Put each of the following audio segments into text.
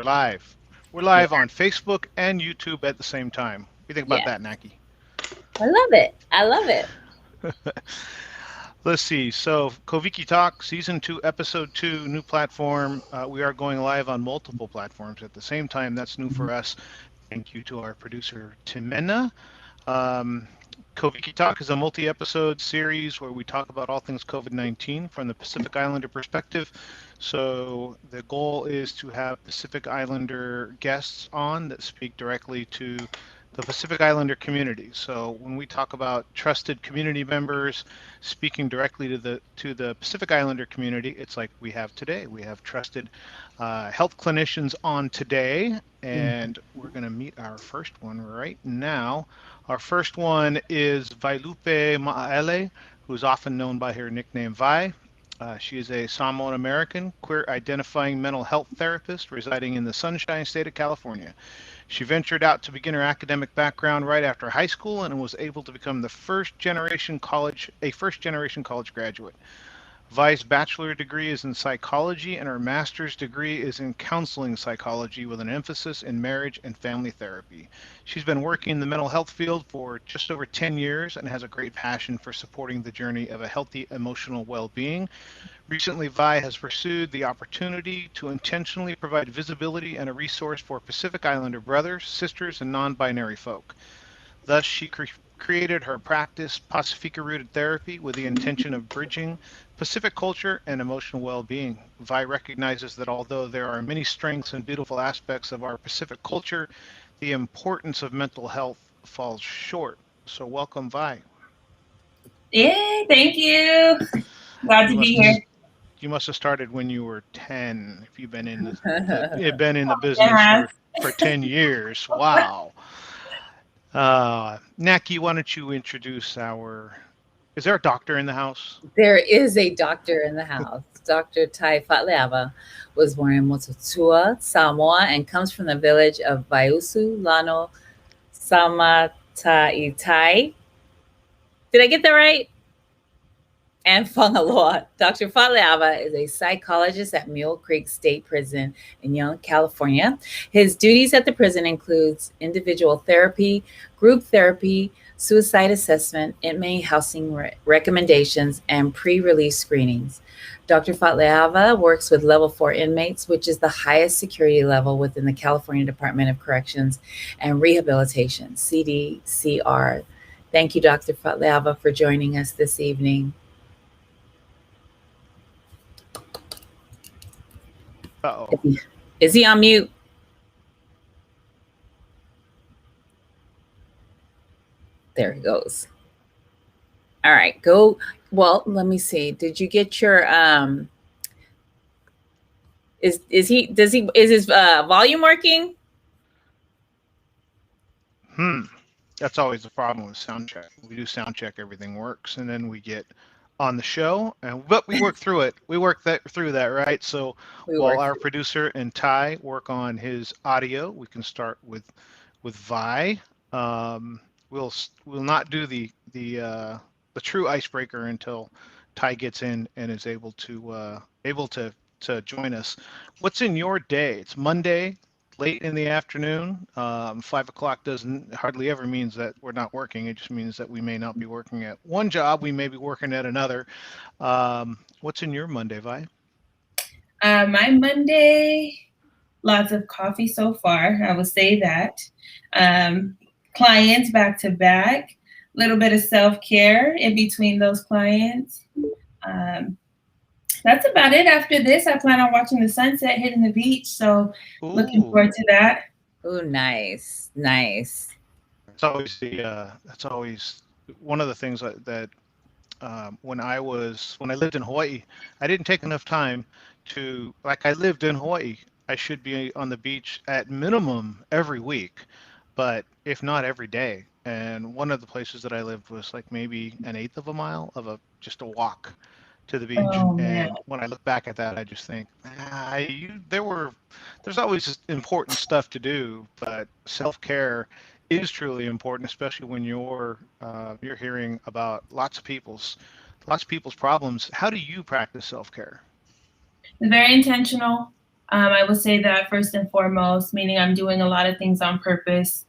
We're live. We're Yeah, live on Facebook and YouTube at the same time. What do you think about yeah. that, Naki? I love it. I love it. Let's see. So, Koviki Talk, Season 2, Episode 2, new platform. We are going live on multiple platforms at the same time. That's new for us. Thank you to our producer, Timena. Um, Koviki Talk is a multi episode series where we talk about all things COVID 19 from the Pacific Islander perspective. So, the goal is to have Pacific Islander guests on that speak directly to the Pacific Islander community. So, when we talk about trusted community members speaking directly to the Pacific Islander community, it's like we have today. We have trusted health clinicians on today, Mm. and we're going to meet our first one right now. Our first one is Vaelupe Maale, who's often known by her nickname Vi. She is a Samoan American queer identifying mental health therapist residing in the Sunshine State of California. She ventured out to begin her academic background right after high school and was able to become a first generation college graduate. Vi's bachelor degree is in psychology, and her master's degree is in counseling psychology with an emphasis in marriage and family therapy. She's been working in the mental health field for just over 10 years and has a great passion for supporting the journey of a healthy emotional well being. Recently, Vi has pursued the opportunity to intentionally provide visibility and a resource for Pacific Islander brothers, sisters, and non binary folk. Thus, she created her practice, Pacifica Rooted Therapy, with the intention of bridging Pacific culture and emotional well being. Vi recognizes that although there are many strengths and beautiful aspects of our Pacific culture, the importance of mental health falls short. So, welcome, Vi. Yay, thank you. Glad You to be must here. have you must have started when you were 10. If you've been in you've been in the It business has. for 10 years. Wow. Naki, why don't you introduce our is there a doctor in the house? There is a doctor in the house. Dr. Tai Fatleava was born in Motutua, Samoa, and comes from the village of Vaiusu, Lano, Samataitai. Did I get that right? And Whangaloa. Dr. Faleava is a psychologist at Mule Creek State Prison in Young, California. His duties at the prison includes individual therapy, group therapy, suicide assessment, inmate housing recommendations, and pre-release screenings. Dr. Fatleava works with level 4 inmates, which is the highest security level within the California Department of Corrections and Rehabilitation, CDCR. Thank you, Dr. Fatleava, for joining us this evening. Uh-oh. Is he on mute? There he goes. All right, go. Well, let me see. Did you get your is his volume working? That's always the problem with sound check. We do sound check, everything works, and then we get on the show, but we work through it. We work through that, right? So while our producer and Ty work on his audio, we can start with Vi. We'll not do the true icebreaker until Ty gets in and is able to join us. What's in your day? It's Monday, late in the afternoon. 5 o'clock doesn't hardly ever means that we're not working. It just means that we may not be working at one job. We may be working at another. What's in your Monday, Vi? My Monday, lots of coffee so far. I will say that. Clients back to back. A little bit of self-care in between those clients. That's about it. After this, I plan on watching the sunset, hitting the beach. So looking forward to that. Oh, nice, nice. That's always one of the things that when I lived in Hawaii, I didn't take enough time to I lived in Hawaii. I should be on the beach at minimum every week, but if not every day. And one of the places that I lived was like maybe an eighth of a mile of just a walk to the beach. Oh, man. And when I look back at that, I just think, there's always important stuff to do, but self-care is truly important, especially when you're hearing about lots of people's problems. How do you practice self-care? Very intentional. I would say that first and foremost, meaning I'm doing a lot of things on purpose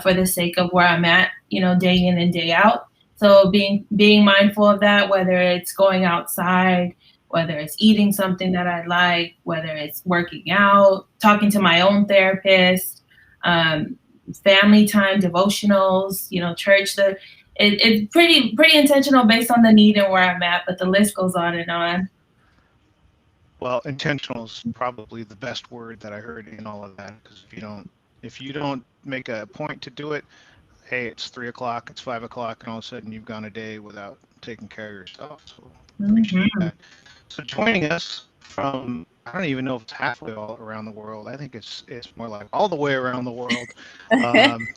for the sake of where I'm at, day in and day out. So being mindful of that, whether it's going outside, whether it's eating something that I like, whether it's working out, talking to my own therapist, family time, devotionals, church. It's pretty intentional based on the need and where I'm at, but the list goes on and on. Well, intentional is probably the best word that I heard in all of that, because if you don't make a point to do it, hey, it's 3 o'clock, it's 5 o'clock, and all of a sudden you've gone a day without taking care of yourself. So appreciate that. So joining us from, I don't even know if it's halfway all around the world. I think it's more like all the way around the world,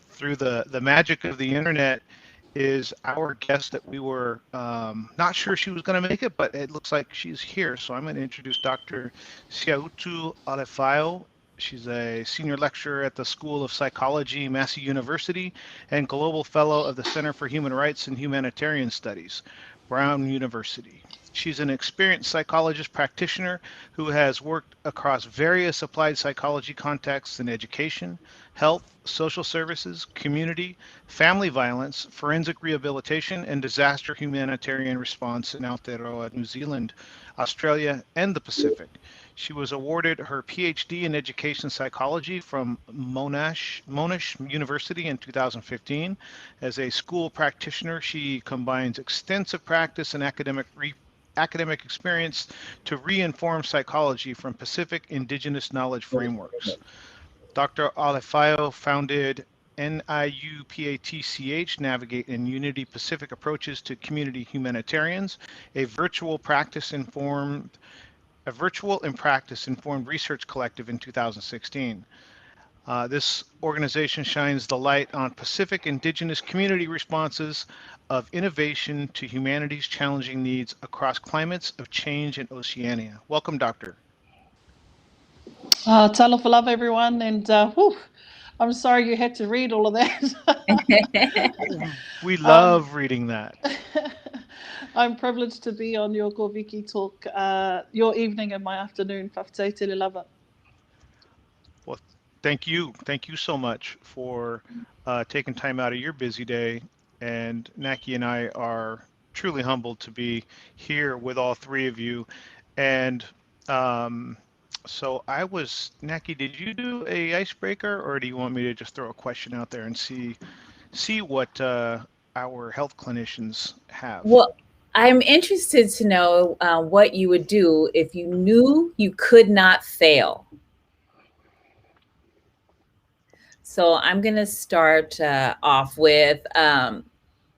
through the magic of the internet, is our guest that we were not sure she was going to make it, but it looks like she's here. So I'm going to introduce Dr. Siautu Alefoia. She's a senior lecturer at the School of Psychology, Massey University, and global fellow of the Center for Human Rights and Humanitarian Studies, Brown University. She's an experienced psychologist practitioner who has worked across various applied psychology contexts in education, health, social services, community, family violence, forensic rehabilitation, and disaster humanitarian response in Aotearoa, New Zealand, Australia, and the Pacific. She was awarded her PhD in education psychology from Monash University in 2015. As a school practitioner, she combines extensive practice and academic experience to re-inform psychology from Pacific indigenous knowledge frameworks. Dr. Alefoia founded NIUPATCH, Navigate in Unity Pacific Approaches to Community Humanitarians, a virtual and practice informed research collective in 2016. This organization shines the light on Pacific indigenous community responses of innovation to humanity's challenging needs across climates of change in Oceania. Welcome, Doctor. Talofa love, everyone, and I'm sorry you had to read all of that. We love reading that. I'm privileged to be on your Koviki talk, your evening and my afternoon. Whawhitau te lava. Well, thank you. Thank you so much for taking time out of your busy day. And Naki and I are truly humbled to be here with all three of you. And so Naki, did you do a icebreaker, or do you want me to just throw a question out there and see what our health clinicians have? Well, I'm interested to know what you would do if you knew you could not fail. So I'm going to start off with,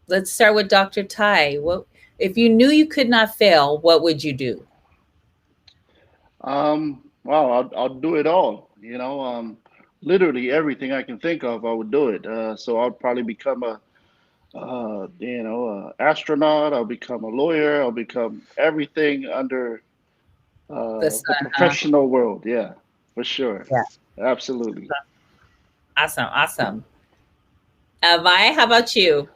let's start with Dr. Tai. What, if you knew you could not fail, what would you do? Well, I'll do it all. Literally everything I can think of, I would do it. So I'll probably become a astronaut. I'll become a lawyer. I'll become everything under the professional world. Yeah, for sure. Yeah, absolutely. Awesome. Vi, how about you?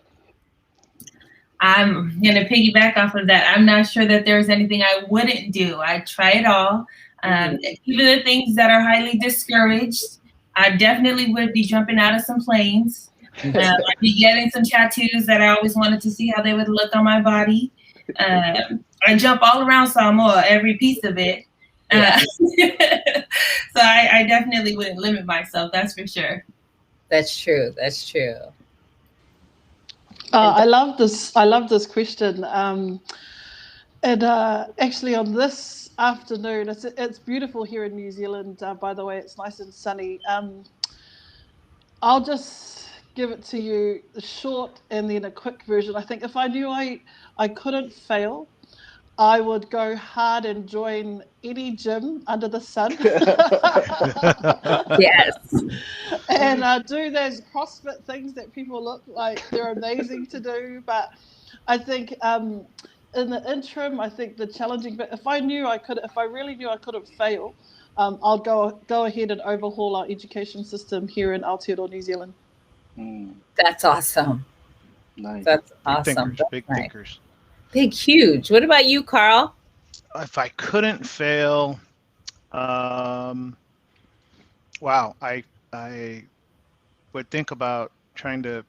I'm going to piggyback off of that. I'm not sure that there's anything I wouldn't do. I try it all. Even the things that are highly discouraged, I definitely would be jumping out of some planes. I'd be getting some tattoos that I always wanted to see how they would look on my body. I jump all around Samoa, every piece of it. Yeah. So I definitely wouldn't limit myself. That's for sure. That's true. I love this question. And actually, on this afternoon, it's beautiful here in New Zealand. By the way, it's nice and sunny. I'll just give it to you short and then a quick version. I think if I knew I couldn't fail, I would go hard and join any gym under the sun. Yes. And do those CrossFit things that people look like they're amazing to do. But I think in the interim, I think the challenging bit, if I really knew I couldn't fail, I'll go ahead and overhaul our education system here in Aotearoa, New Zealand. That's awesome. Nice. That's awesome. Big thinkers. Big, huge. What about you, Karl? If I couldn't fail, Um, wow, I would think about trying to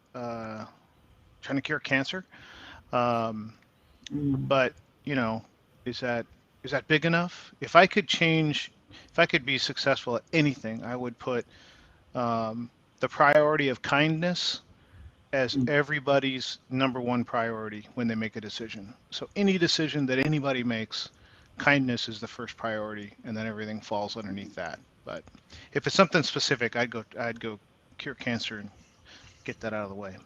cure cancer. Um, Mm. but you know, is that is that big enough? If I could be successful at anything, I would put the priority of kindness as Mm. everybody's number one priority when they make a decision. So any decision that anybody makes, kindness is the first priority, and then everything falls underneath that. But if it's something specific, I'd go cure cancer and get that out of the way.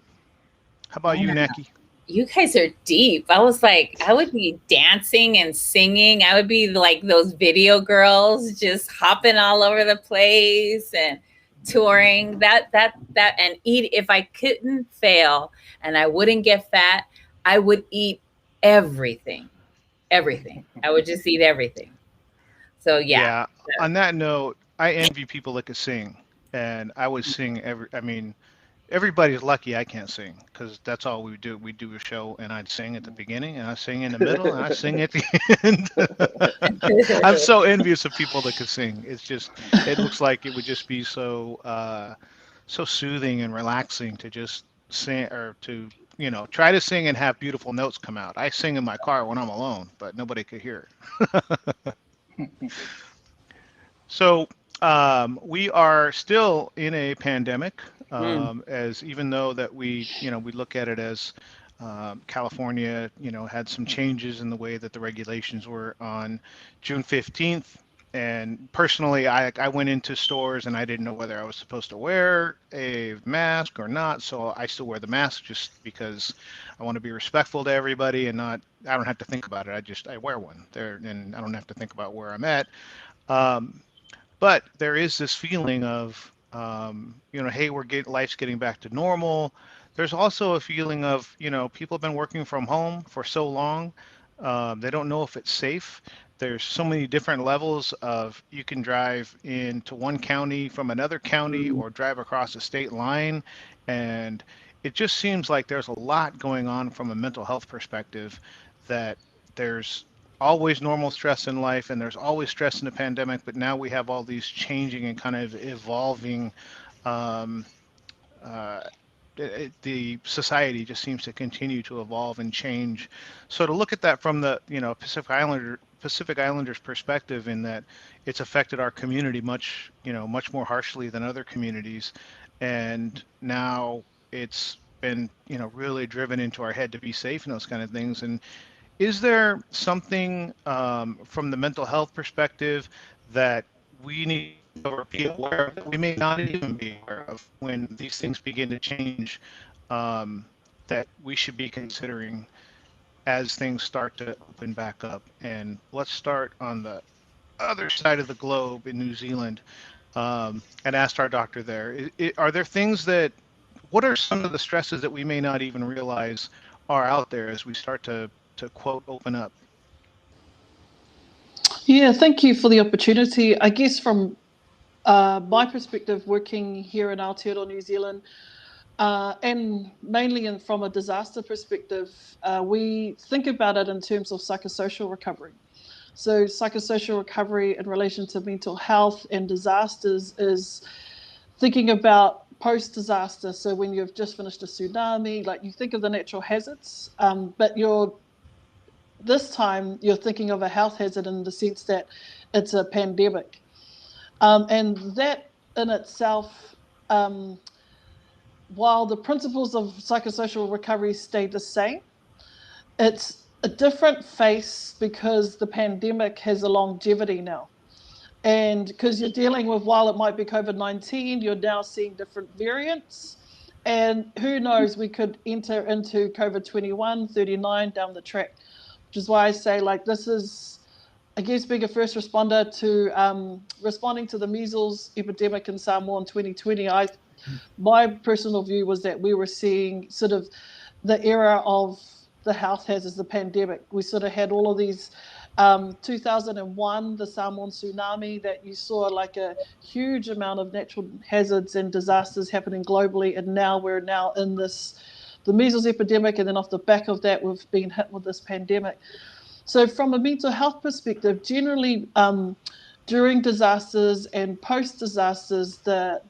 How about Man, you, Naki? you guys are deep. I was like, I would be dancing and singing. I would be like those video girls just hopping all over the place and touring. That and eat. If I couldn't fail and I wouldn't get fat, I would eat everything. Everything. I would just eat everything. So yeah. Yeah. On that note, I envy people that could sing, and I would sing every. I mean, everybody's lucky I can't sing because that's all we do. We do a show, and I'd sing at the beginning, and I sing in the middle, and I sing at the end. I'm so envious of people that could sing. It's just, it looks like it would just be so soothing and relaxing to just sing or to, try to sing and have beautiful notes come out. I sing in my car when I'm alone, but nobody could hear it. So we are still in a pandemic, Mm. as even though that we look at it as California, had some changes in the way that the regulations were on June 15th. And personally, I went into stores and I didn't know whether I was supposed to wear a mask or not. So I still wear the mask just because I want to be respectful to everybody and I don't have to think about it. I wear one there and I don't have to think about where I'm at. Um, but there is this feeling of, hey, life's getting back to normal. There's also a feeling of, people have been working from home for so long, they don't know if it's safe. There's so many different levels of you can drive into one county from another county Mm. or drive across a state line. And it just seems like there's a lot going on from a mental health perspective that there's always normal stress in life and there's always stress in the pandemic, but now we have all these changing and kind of evolving um, uh, the society just seems to continue to evolve and change. So to look at that from the Pacific Islanders perspective, in that it's affected our community much more harshly than other communities, and now it's been really driven into our head to be safe and those kind of things. And is there something from the mental health perspective that we need to think of or be aware of that we may not even be aware of when these things begin to change, um, that we should be considering as things start to open back up? And let's start on the other side of the globe in New Zealand, and asked our doctor there, are there things what are some of the stresses that we may not even realize are out there as we start to quote open up? Yeah, thank you for the opportunity. I guess from my perspective, working here in Aotearoa, New Zealand, and mainly from a disaster perspective, we think about it in terms of psychosocial recovery. So, psychosocial recovery in relation to mental health and disasters is thinking about post disaster. So, when you've just finished a tsunami, like you think of the natural hazards, but this time you're thinking of a health hazard in the sense that it's a pandemic. And that in itself, um, while the principles of psychosocial recovery stay the same, it's a different face because the pandemic has a longevity now. And because you're dealing with, while it might be COVID-19, you're now seeing different variants. And who knows, we could enter into COVID 21, 39 down the track, which is why I say, like, this is, I guess, being a first responder to responding to the measles epidemic in Samoa in 2020. My personal view was that we were seeing sort of the era of the health hazards, the pandemic. We sort of had all of these 2001, the Samoan tsunami, that you saw like a huge amount of natural hazards and disasters happening globally. And now we're now in the measles epidemic. And then off the back of that, we've been hit with this pandemic. So from a mental health perspective, generally, during disasters and post-disasters, the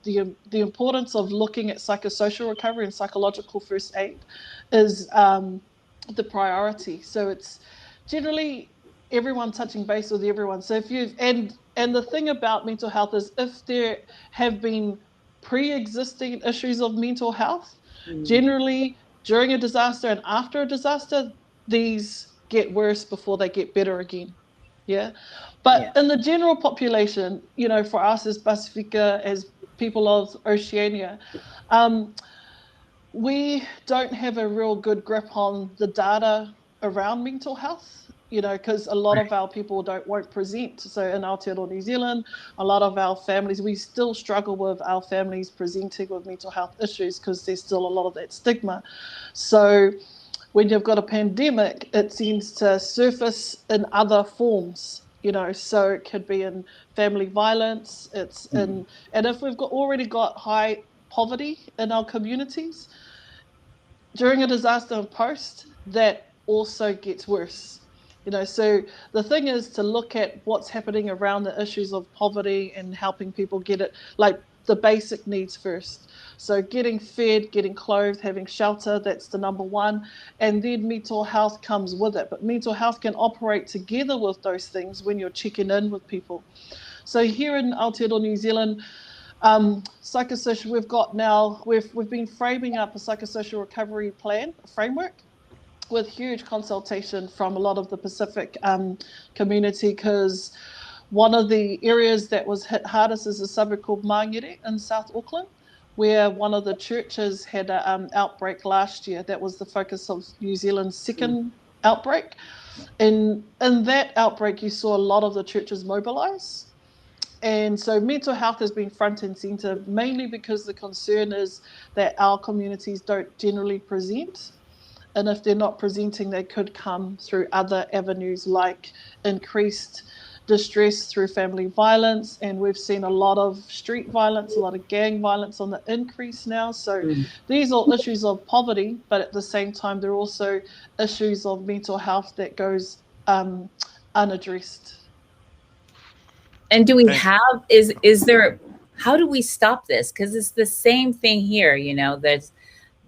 importance of looking at psychosocial recovery and psychological first aid is the priority. So it's generally everyone touching base with everyone. So if you've and the thing about mental health is if there have been pre-existing issues of mental health, generally during a disaster and after a disaster, these get worse before they get better again. Yeah. But in the general population, you know, for us as Pacifica, as people of Oceania, we don't have a real good grip on the data around mental health, you know, because a lot of our people won't present. So in Aotearoa New Zealand, a lot of our families, we still struggle with our families presenting with mental health issues because there's still a lot of that stigma. So when you've got a pandemic, it seems to surface in other forms, you know, so it could be in family violence, and if we've already got high poverty in our communities, during a disaster and post, that also gets worse. You know, so the thing is to look at what's happening around the issues of poverty and helping people get it, like the basic needs first. So getting fed, getting clothed, having shelter, that's the number one. And then mental health comes with it. But mental health can operate together with those things when you're checking in with people. So here in Aotearoa New Zealand, psychosocial, we've been framing up a psychosocial recovery plan, a framework, with huge consultation from a lot of the Pacific community, because one of the areas that was hit hardest is a suburb called Mangere in South Auckland, where one of the churches had an outbreak last year. That was the focus of New Zealand's second outbreak. And in that outbreak, you saw a lot of the churches mobilise. And so mental health has been front and centre, mainly because the concern is that our communities don't generally present. And if they're not presenting, they could come through other avenues like increased distress through family violence. And we've seen a lot of street violence, a lot of gang violence on the increase now. So these are issues of poverty, but at the same time, they're also issues of mental health that goes unaddressed. And do we have, is there, how do we stop this? Because it's the same thing here, you know, there's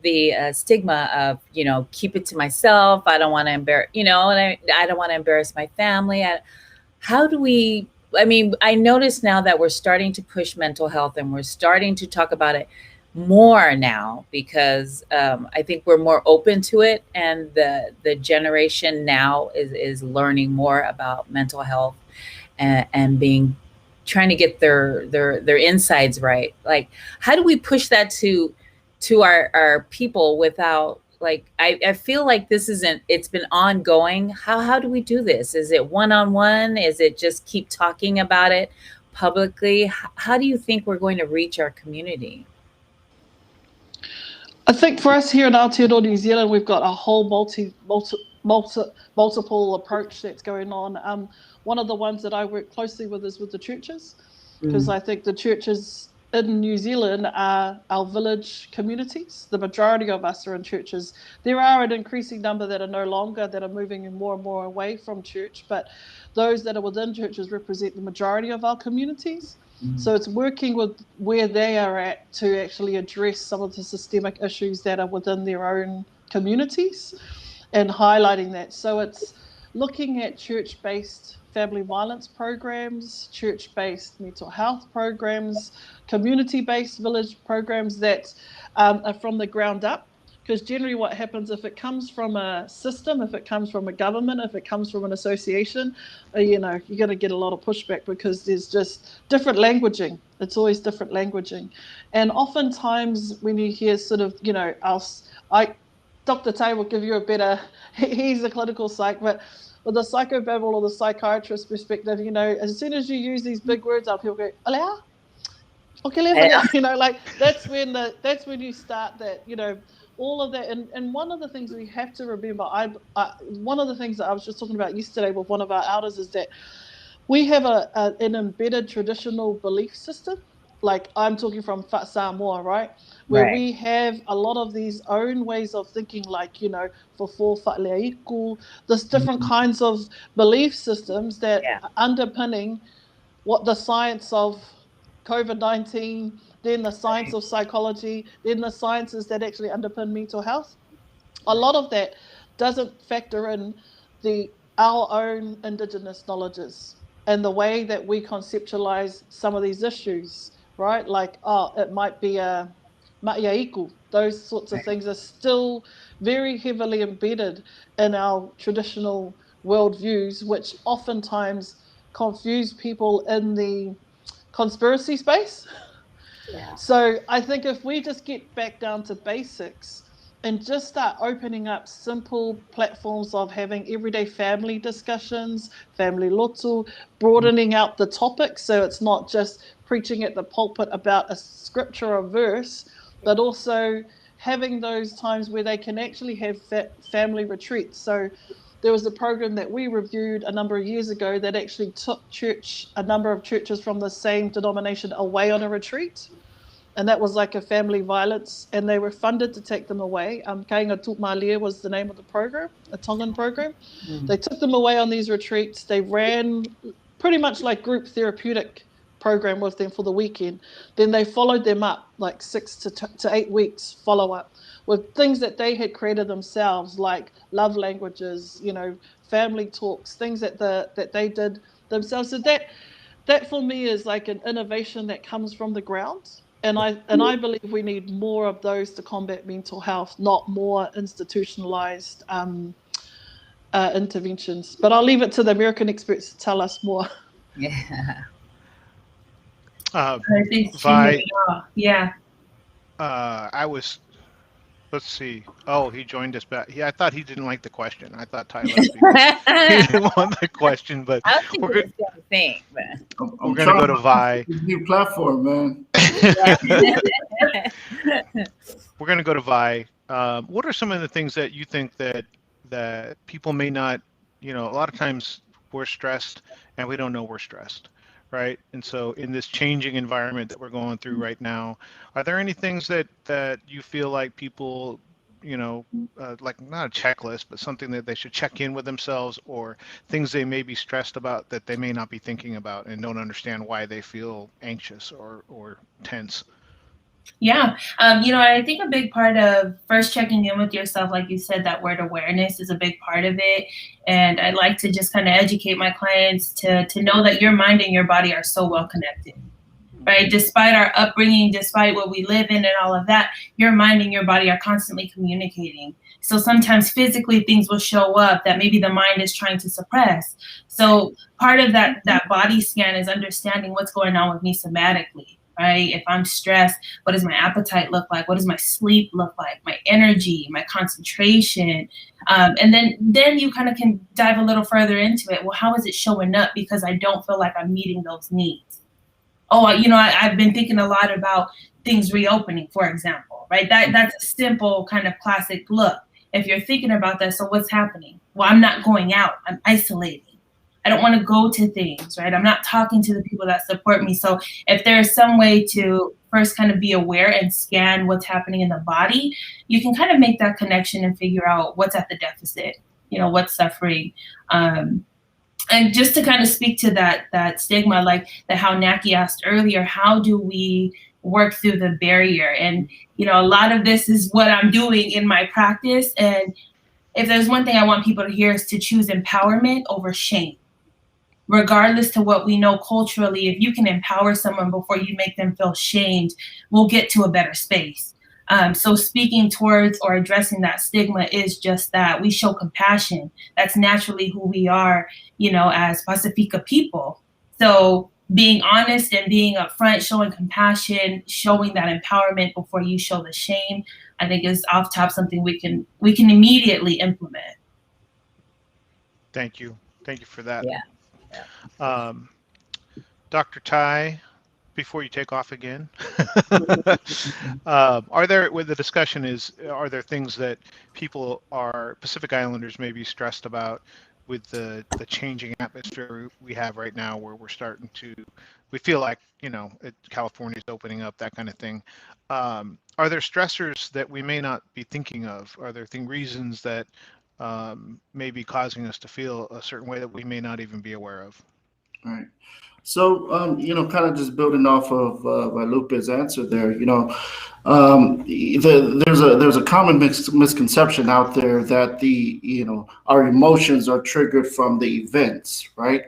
the stigma of, you know, keep it to myself. I don't want to embarrass, you know, and I don't want to embarrass my family. How do we, I mean, I notice now that we're starting to push mental health and we're starting to talk about it more now because I think we're more open to it. And the generation now is learning more about mental health and trying to get their insides right. Like, how do we push that to our people without, like, I feel like it's been ongoing. How do we do this? Is it one-on-one? Is it just keep talking about it publicly? How do you think we're going to reach our community? I think for us here in Aotearoa New Zealand, we've got a whole multiple approach that's going on. One of the ones that I work closely with is with the churches, because I think the churches in New Zealand are our village communities. The majority of us are in churches. There are an increasing number that are no longer, that are moving more and more away from church, but those that are within churches represent the majority of our communities. So it's working with where they are at to actually address some of the systemic issues that are within their own communities and highlighting that. So it's looking at church-based family violence programs, church-based mental health programs, community-based village programs that are from the ground up. Because generally what happens if it comes from a system, if it comes from a government, if it comes from an association, you know, you're going to get a lot of pushback because there's just different languaging. It's always different languaging. And oftentimes when you hear sort of, you know, Dr. Tay will give you a better, he's a clinical psych, but with the psychobabble or the psychiatrist perspective, you know, as soon as you use these big words, people go, Alea? Okay, you know, like that's when you start that, you know, all of that. And one of the things we have to remember, one of the things that I was just talking about yesterday with one of our elders is that we have an embedded traditional belief system. Like I'm talking from Samoa, right? Where we have a lot of these own ways of thinking, like, you know, for there's different kinds of belief systems that are underpinning what the science of COVID-19, then the science of psychology, then the sciences that actually underpin mental health. A lot of that doesn't factor in our own Indigenous knowledges and the way that we conceptualize some of these issues, right? Like, it might be a ma'iaiku. Those sorts of things are still very heavily embedded in our traditional worldviews, which oftentimes confuse people in the conspiracy space. Yeah. So I think if we just get back down to basics and just start opening up simple platforms of having everyday family discussions, family lotu, broadening out the topic so it's not just preaching at the pulpit about a scripture or verse, but also having those times where they can actually have family retreats. So there was a program that we reviewed a number of years ago that actually took a number of churches from the same denomination away on a retreat, and that was like a family violence, and they were funded to take them away. Kainga Tupmalia was the name of the program, a Tongan program. They took them away on these retreats. They ran pretty much like group therapeutic program with them for the weekend. Then they followed them up like 6 to 8 weeks follow up with things that they had created themselves, like love languages, family talks, things that they did themselves. So that for me is like an innovation that comes from the ground. And I believe we need more of those to combat mental health, not more institutionalized interventions. But I'll leave it to the American experts to tell us more. Yeah. Vi, yeah. Let's see. Oh, he joined us back. I thought he didn't like the question. I thought Ty left because he didn't want the question, but we're going to go to Vi. New platform, man. We're going to go to Vi. What are some of the things that you think that people may not, a lot of times we're stressed and we don't know we're stressed, right? And so in this changing environment that we're going through right now, are there any things that you feel like people, like not a checklist, but something that they should check in with themselves, or things they may be stressed about that they may not be thinking about and don't understand why they feel anxious or tense? Yeah. I think a big part of first checking in with yourself, like you said, that word awareness is a big part of it. And I like to just kind of educate my clients to know that your mind and your body are so well connected, right? Despite our upbringing, despite what we live in and all of that, your mind and your body are constantly communicating. So sometimes physically things will show up that maybe the mind is trying to suppress. So part of that body scan is understanding what's going on with me somatically. Right? If I'm stressed, what does my appetite look like? What does my sleep look like? My energy, my concentration. And then you kind of can dive a little further into it. Well, how is it showing up? Because I don't feel like I'm meeting those needs. Oh, I've been thinking a lot about things reopening, for example, right? That's a simple kind of classic look. If you're thinking about that, so what's happening? Well, I'm not going out. I'm isolating. I don't want to go to things, right? I'm not talking to the people that support me. So if there's some way to first kind of be aware and scan what's happening in the body, you can kind of make that connection and figure out what's at the deficit, what's suffering. And just to kind of speak to that stigma, like how Naki asked earlier, how do we work through the barrier? And, a lot of this is what I'm doing in my practice. And if there's one thing I want people to hear is to choose empowerment over shame. Regardless to what we know culturally, if you can empower someone before you make them feel shamed, we'll get to a better space. So speaking towards or addressing that stigma is just that. We show compassion. That's naturally who we are, as Pacifica people. So being honest and being upfront, showing compassion, showing that empowerment before you show the shame, I think is off top something we can immediately implement. Thank you. Thank you for that. Yeah. Dr. Ty, before you take off again, are there things that people Pacific Islanders may be stressed about with the changing atmosphere we have right now, where we feel like, California's opening up, that kind of thing. Are there stressors that we may not be thinking of? Are there reasons that may be causing us to feel a certain way that we may not even be aware of? Right. So, kind of just building off of Vaelupe's answer there, there's a common misconception out there that our emotions are triggered from the events, right?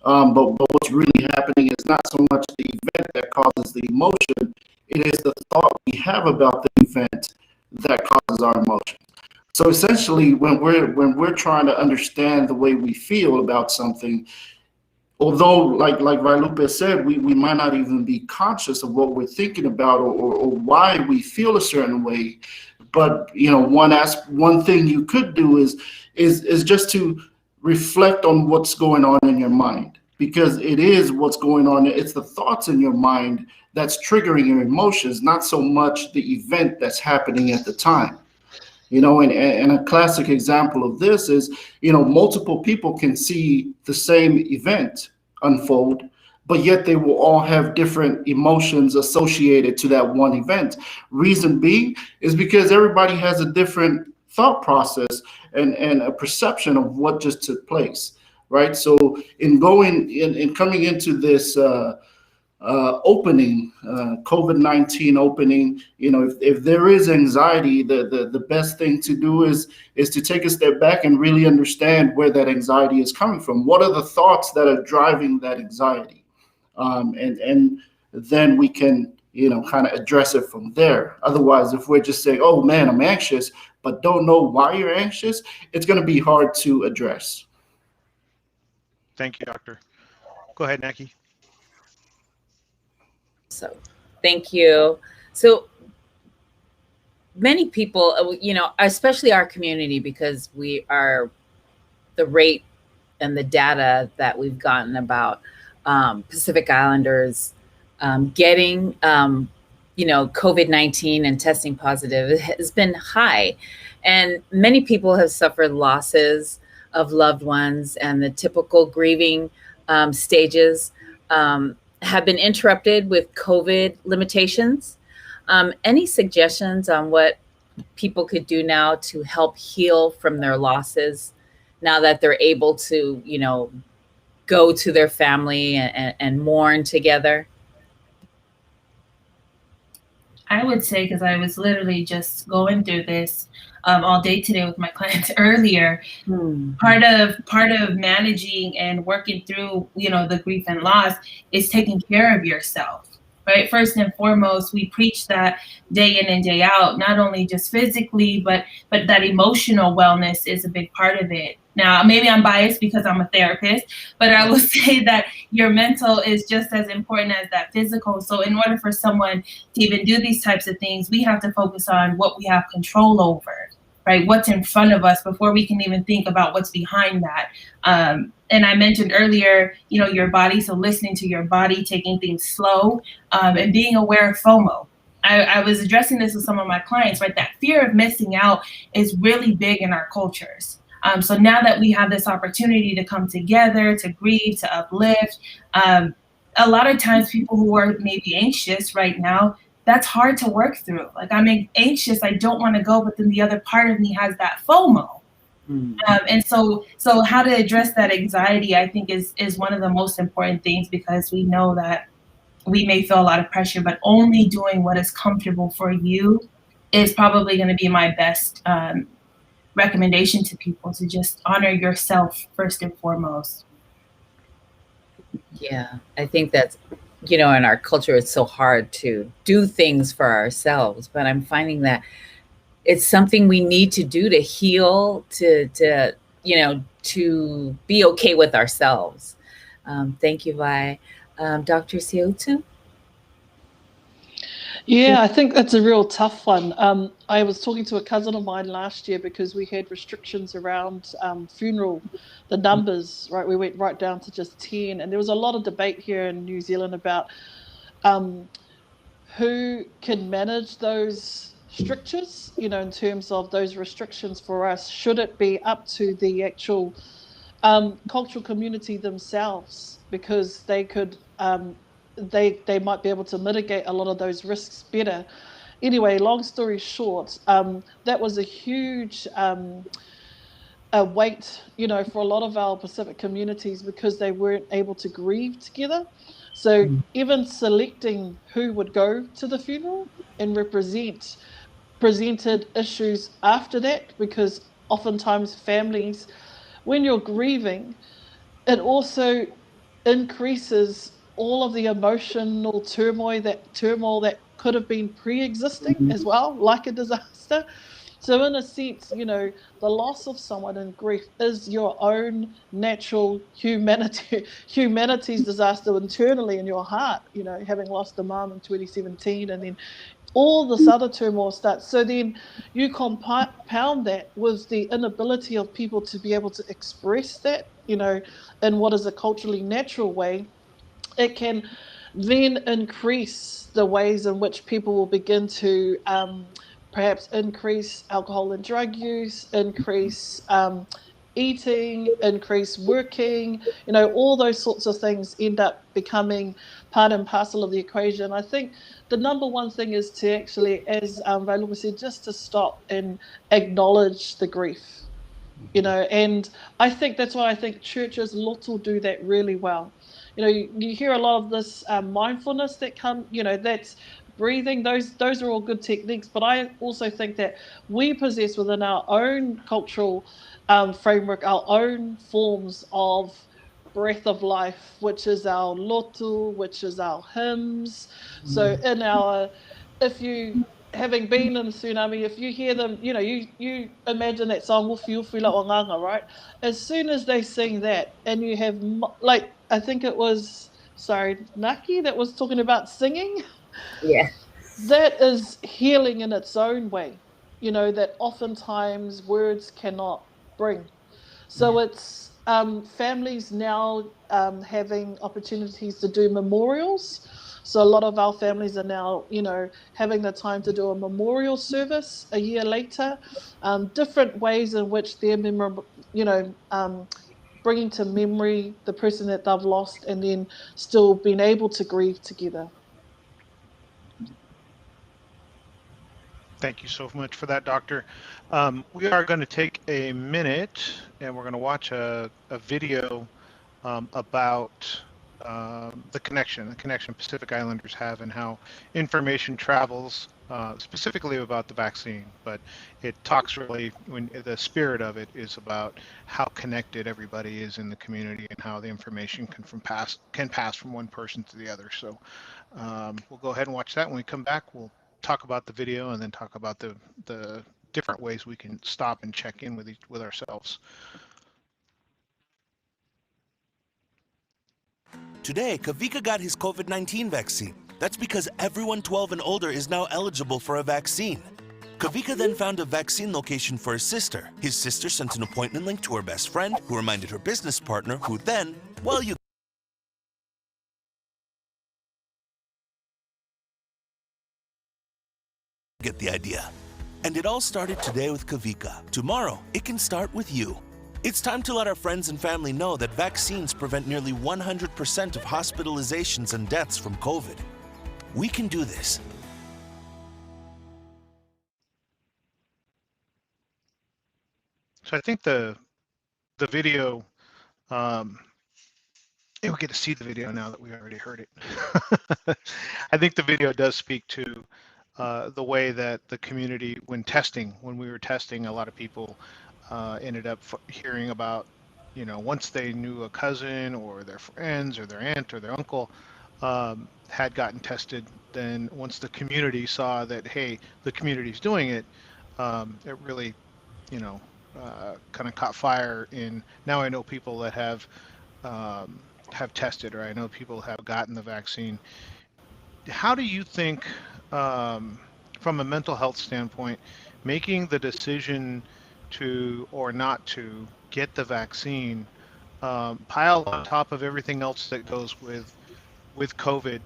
But what's really happening is not so much the event that causes the emotion; it is the thought we have about the event that causes our emotion. So essentially, when we're trying to understand the way we feel about something, although like Vaelupe said, we might not even be conscious of what we're thinking about, or why we feel a certain way. But one thing you could do is just to reflect on what's going on in your mind, because it is what's going on. It's the thoughts in your mind that's triggering your emotions, not so much the event that's happening at the time. And a classic example of this is, multiple people can see the same event unfold, but yet they will all have different emotions associated to that one event. Reason being is because everybody has a different thought process and a perception of what just took place, right? So in coming into this opening, COVID-19 opening, if there is anxiety, the best thing to do is to take a step back and really understand where that anxiety is coming from. What are the thoughts that are driving that anxiety? And then we can, kind of address it from there. Otherwise, if we're just saying, oh man, I'm anxious, but don't know why you're anxious, it's going to be hard to address. Thank you, Doctor. Go ahead, Naki. So, thank you. So, many people, especially our community, because we are the rate and the data that we've gotten about Pacific Islanders getting, COVID-19 and testing positive has been high. And many people have suffered losses of loved ones, and the typical grieving stages have been interrupted with COVID limitations. Any suggestions on what people could do now to help heal from their losses, now that they're able to, go to their family and mourn together? I would say, because I was literally just going through this all day today with my clients earlier. Part of managing and working through, the grief and loss is taking care of yourself, right? First and foremost, we preach that day in and day out, not only just physically, but that emotional wellness is a big part of it. Now, maybe I'm biased because I'm a therapist, but I will say that your mental is just as important as that physical. So in order for someone to even do these types of things, we have to focus on what we have control over, right? What's in front of us before we can even think about what's behind that. And I mentioned earlier, your body. So listening to your body, taking things slow, and being aware of FOMO. I was addressing this with some of my clients, right? That fear of missing out is really big in our cultures. So now that we have this opportunity to come together, to grieve, to uplift, a lot of times people who are maybe anxious right now, that's hard to work through. Like, I'm anxious, I don't want to go, but then the other part of me has that FOMO. And so how to address that anxiety, I think, is one of the most important things, because we know that we may feel a lot of pressure, but only doing what is comfortable for you is probably going to be my best recommendation to people, to just honor yourself first and foremost. Yeah, I think that's, in our culture, it's so hard to do things for ourselves, but I'm finding that it's something we need to do to heal, to be okay with ourselves. Thank you, Vi. Dr. Siautu? Yeah, I think that's a real tough one. I was talking to a cousin of mine last year because we had restrictions around funeral, the numbers, right? We went right down to just 10. And there was a lot of debate here in New Zealand about who can manage those strictures, in terms of those restrictions for us. Should it be up to the actual cultural community themselves, because they could they might be able to mitigate a lot of those risks better. Anyway, long story short, that was a huge a weight, for a lot of our Pacific communities because they weren't able to grieve together. So even selecting who would go to the funeral and presented issues after that, because oftentimes families, when you're grieving, it also increases all of the emotional turmoil that could have been pre-existing as well, like a disaster. So in a sense, the loss of someone in grief is your own natural humanity's disaster internally in your heart, having lost a mum in 2017, and then all this other turmoil starts. So then you compound that with the inability of people to be able to express that, in what is a culturally natural way. It can then increase the ways in which people will begin to perhaps increase alcohol and drug use, increase eating, increase working, all those sorts of things end up becoming part and parcel of the equation. I think the number one thing is to actually, as Vaelupe said, just to stop and acknowledge the grief. And I think that's why I think churches, lots will do that really well. You hear a lot of this mindfulness that that's breathing. Those are all good techniques, but I also think that we possess within our own cultural framework our own forms of breath of life, which is our lotu, which is our hymns. So if you, having been in the tsunami, if you hear them, you imagine that song Wufi Wufi La Wanganga, right? As soon as they sing that, and you have like, I think it was, sorry, Naki that was talking about singing. Yeah. That is healing in its own way, that oftentimes words cannot bring. So it's families now having opportunities to do memorials. So a lot of our families are now, having the time to do a memorial service a year later. Different ways in which they're bringing to memory the person that they've lost, and then still being able to grieve together. Thank you so much for that, Doctor. We are going to take a minute and we're going to watch a video about the connection Pacific Islanders have and how information travels, specifically about the vaccine. But it talks really, when the spirit of it is about how connected everybody is in the community and how the information can pass from one person to the other. So we'll go ahead and watch that. When we come back, we'll talk about the video and then talk about the different ways we can stop and check in with ourselves. Today, Koviki got his COVID-19 vaccine. That's because everyone 12 and older is now eligible for a vaccine. Koviki then found a vaccine location for his sister. His sister sent an appointment link to her best friend, who reminded her business partner, who then, well, you get the idea. And it all started today with Koviki. Tomorrow, it can start with you. It's time to let our friends and family know that vaccines prevent nearly 100% of hospitalizations and deaths from COVID. We can do this. So I think the video, and we get to see the video now that we already heard it. I think the video does speak to the way that the community, when we were testing, a lot of people ended up hearing about, once they knew a cousin or their friends or their aunt or their uncle had gotten tested, then once the community saw that, hey, the community's doing it, it really, kind of caught fire in, now I know people that have tested, or I know people have gotten the vaccine. How do you think, from a mental health standpoint, making the decision to or not to get the vaccine, piled on top of everything else that goes with COVID,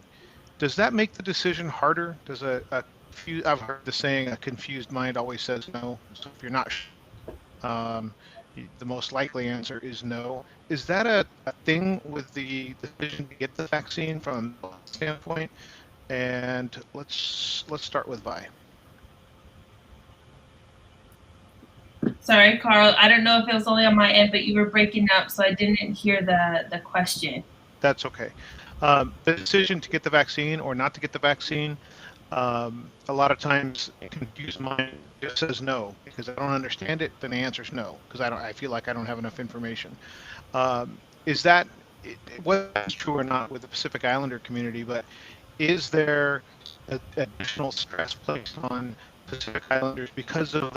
does that make the decision harder? Does I've heard the saying, a confused mind always says no. So if you're not the most likely answer is no. Is that a thing with the decision to get the vaccine from a mental health standpoint? And let's start with Vi. Sorry, Karl. I don't know if it was only on my end, but you were breaking up, so I didn't hear the question. That's okay. The decision to get the vaccine or not to get the vaccine, a lot of times a confused mind just says no because I don't understand it. Then the answer is no because I feel like I don't have enough information. Is that whether that's true or not with the Pacific Islander community? But is there additional stress placed on Pacific Islanders because of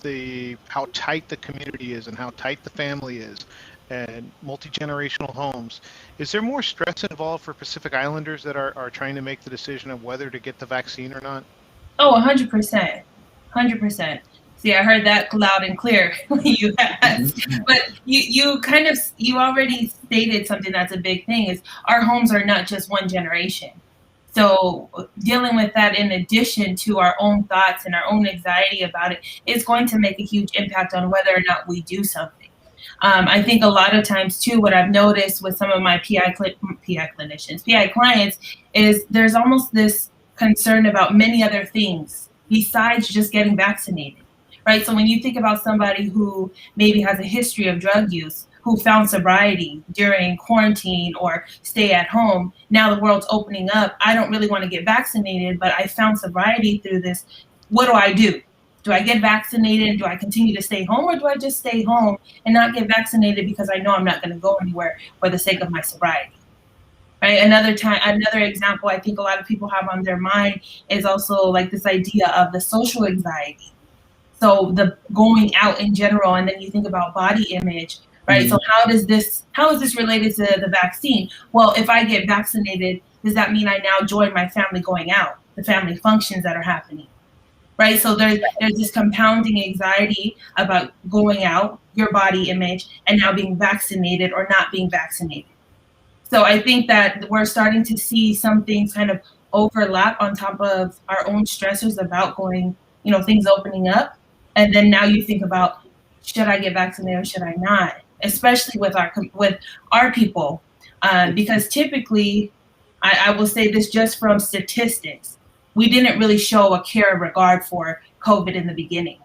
the how tight the community is and how tight the family is and multi-generational homes? Is there more stress involved for Pacific Islanders that are trying to make the decision of whether to get the vaccine or not? Oh, 100%. 100%. See, I heard that loud and clear when you asked. But you already stated something that's a big thing is our homes are not just one generation. So dealing with that in addition to our own thoughts and our own anxiety about it is going to make a huge impact on whether or not we do something. I think a lot of times too, what I've noticed with some of my PI clients is there's almost this concern about many other things besides just getting vaccinated, right? So when you think about somebody who maybe has a history of drug use, who found sobriety during quarantine or stay at home, now the world's opening up. I don't really want to get vaccinated, but I found sobriety through this. What do I do? Do I get vaccinated? Do I continue to stay home, or do I just stay home and not get vaccinated because I know I'm not going to go anywhere for the sake of my sobriety? Right. Another example I think a lot of people have on their mind is also like this idea of the social anxiety. So the going out in general, and then you think about body image, right? Mm-hmm. So how is this related to the vaccine? Well, if I get vaccinated, does that mean I now join my family going out, the family functions that are happening? Right. So there's this compounding anxiety about going out, your body image, and now being vaccinated or not being vaccinated. So I think that we're starting to see some things kind of overlap on top of our own stressors about going, things opening up. And then now you think about, should I get vaccinated or should I not? Especially with our people, because typically, I will say this just from statistics, we didn't really show a care or regard for COVID in the beginning.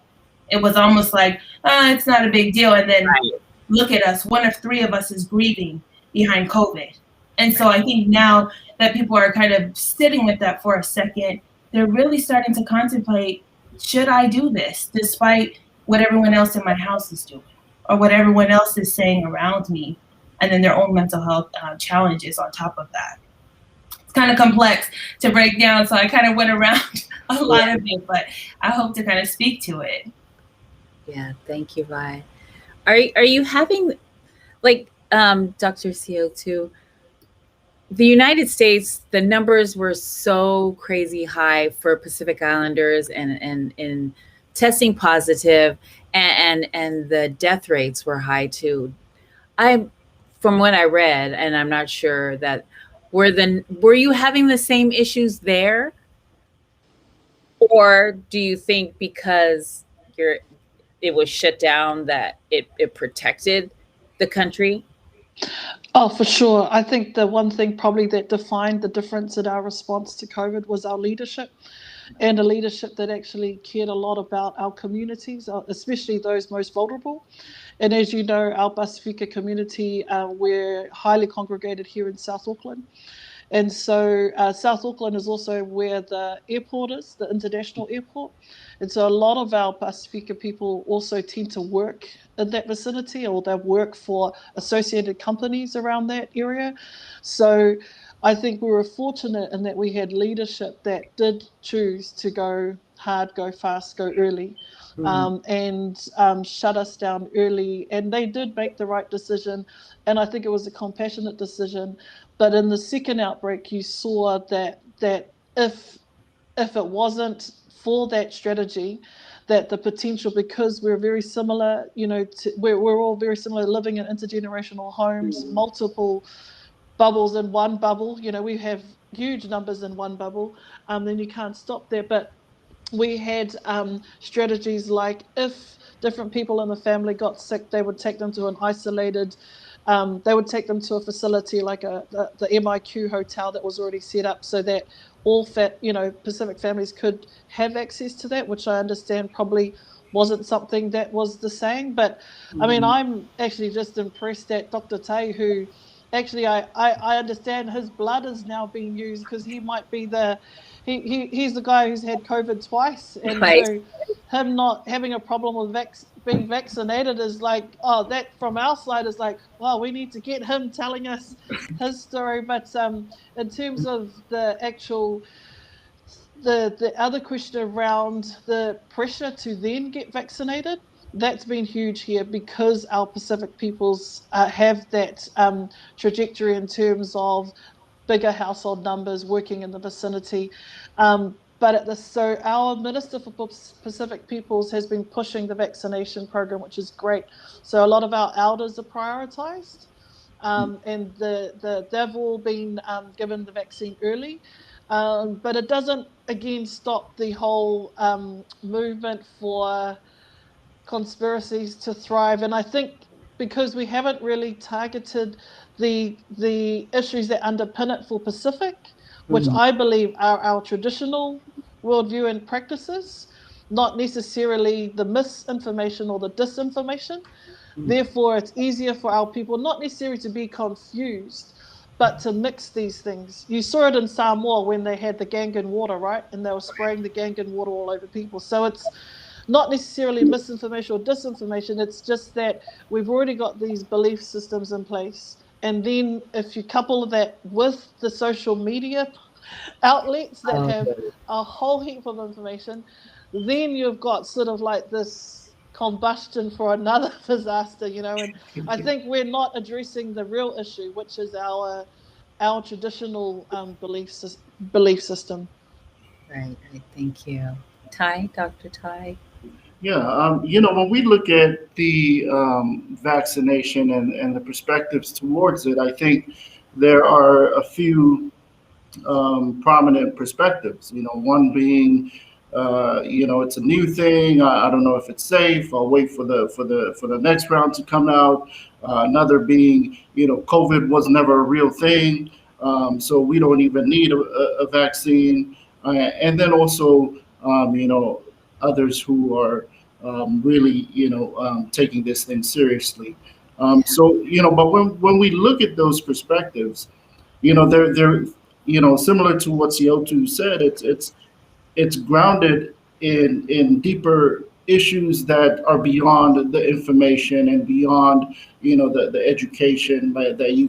It was almost like, it's not a big deal. And then look at us, 1 of 3 of us is grieving behind COVID. And so I think now that people are kind of sitting with that for a second, they're really starting to contemplate, should I do this despite what everyone else in my house is doing or what everyone else is saying around me, and then their own mental health challenges on top of that. It's kind of complex to break down, so I kind of went around a lot of it, but I hope to kind of speak to it. Yeah, thank you, Vi. Are you having, like Dr. Siautu, the United States, the numbers were so crazy high for Pacific Islanders and testing positive, and the death rates were high too. From what I read, and I'm not sure that were you having the same issues there, or do you think because it was shut down that it protected the country? Oh, for sure. I think the one thing probably that defined the difference in our response to COVID was our leadership, and a leadership that actually cared a lot about our communities, especially those most vulnerable. And as you know, our Pasifika community, we're highly congregated here in South Auckland. And so South Auckland is also where the airport is, the international airport. And so a lot of our Pasifika people also tend to work in that vicinity, or they work for associated companies around that area. So I think we were fortunate in that we had leadership that did choose to go hard, go fast, go early, and shut us down early. And they did make the right decision. And I think it was a compassionate decision. But in the second outbreak, you saw that if it wasn't for that strategy, that the potential, because we're very similar, we're all very similar, living in intergenerational homes, multiple bubbles in one bubble. We have huge numbers in one bubble, then you can't stop there. But we had strategies like, if different people in the family got sick, they would take them to an isolated, they would take them to a facility like the MIQ hotel that was already set up, so that all Pacific families could have access to that, which I understand probably wasn't something that was the saying. But I mean, I'm actually just impressed that Dr. Tay, who actually I understand his blood is now being used because he might be he's the guy who's had COVID twice, and Right. so him not having a problem with being vaccinated is like, oh, that from our side is like, well, we need to get him telling us his story. But in terms of the actual the other question around the pressure to then get vaccinated, that's been huge here because our Pacific peoples have that trajectory in terms of bigger household numbers working in the vicinity. So our Minister for Pacific Peoples has been pushing the vaccination program, which is great. So a lot of our elders are prioritised, and they've all been given the vaccine early. But it doesn't, again, stop the whole movement for conspiracies to thrive. And I think because we haven't really targeted the issues that underpin it for Pacific, which I believe are our traditional worldview and practices, not necessarily the misinformation or the disinformation. Therefore, it's easier for our people not necessarily to be confused, but to mix these things. You saw it in Samoa when they had the Gangan water, right? And they were spraying the Gangan water all over people. So it's not necessarily misinformation or disinformation. It's just that we've already got these belief systems in place. And then if you couple that with the social media outlets that have a whole heap of information, then you've got sort of like this combustion for another disaster, and I think we're not addressing the real issue, which is our traditional belief system. Right. Thank you. Ty, Dr. Ty. Yeah, when we look at the vaccination and the perspectives towards it, I think there are a few prominent perspectives. One being, it's a new thing. I don't know if it's safe. I'll wait for the next round to come out. Another being, COVID was never a real thing, so we don't even need a vaccine. And then also, others who are really, taking this thing seriously. But when we look at those perspectives, they're similar to what Siautu said. It's grounded in deeper issues that are beyond the information and beyond the education that you